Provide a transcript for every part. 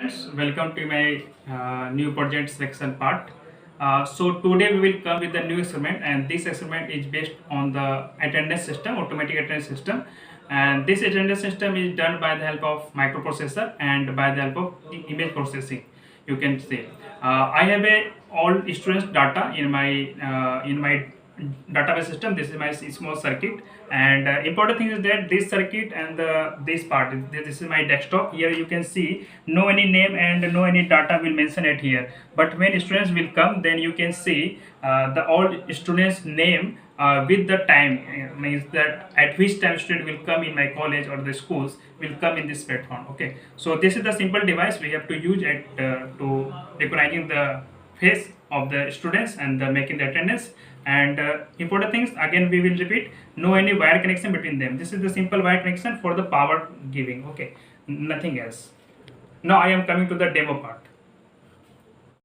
Welcome to my new project section part. So today we will come with a new experiment, and this experiment is based on the attendance system, automatic attendance system. And this attendance system is done by the help of microprocessor and by the help of image processing. You can say I have a all students data in my database system. This is my small circuit, and important thing is that this circuit and this part, this is my desktop. Here you can see no any name and no any data will mention it here, but when students will come, then you can see the all students name with the time. Means that at which time student will come in my college or the schools will come in this platform. Okay, so this is the simple device we have to use it to recognizing the face of the students and making the attendance. And important things again we will repeat, no any wire connection between them. This is the simple wire connection for the power giving. Okay, nothing else. Now I am coming to the demo part.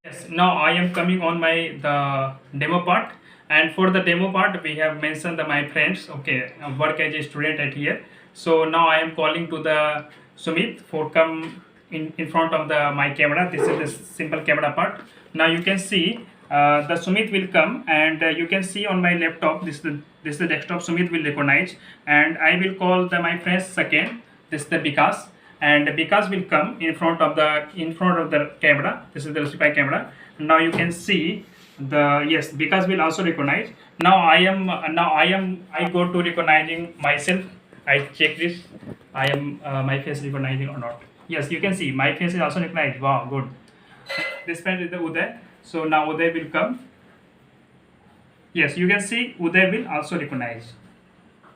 Yes, now I am coming on the demo part, and for the demo part we have mentioned my friends. Okay, work as a student at here. So now I am calling to the Sumit for come in front of my camera. This is the simple camera part. Now you can see the Sumit will come, and you can see on my laptop this is the desktop. Sumit will recognize, and I will call my friends second. This is the Vikas, and Vikas will come in front of the camera. This is the Raspberry Pi camera. Now you can see yes, Vikas will also recognize. I go to recognizing myself. I check this. I am my face recognizing or not. Yes, you can see my face is also recognized. Wow, good. This friend is the Uday. So now Uday will come. Yes, you can see Uday will also recognize.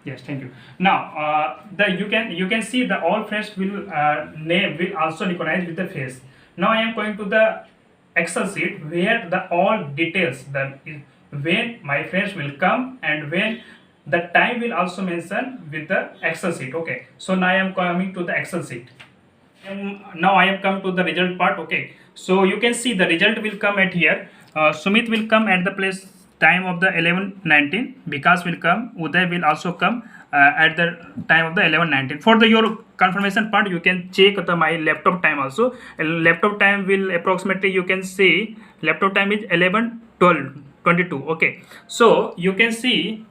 Yes, thank you. Now you can see the all friends will name will also recognize with the face. Now I am going to the Excel sheet where the all details that is when my friends will come and when the time will also mention with the Excel sheet. Okay, so now I am coming to the Excel sheet. Now I have come to the result part. Okay, so you can see the result will come at here. Sumit will come at the place time of the 11:19. Vikas will come. Uday will also come at the time of the 11:19. For the your confirmation part, you can check my laptop time also. Laptop time will approximately, you can see laptop time is 11:12:22. Okay, so you can see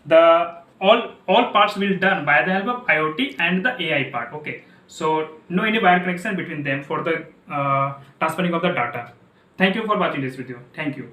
the all parts will done by the help of IoT and the AI part. Okay, so no any wire connection between them for the transferring of the data. Thank you for watching this video. Thank you.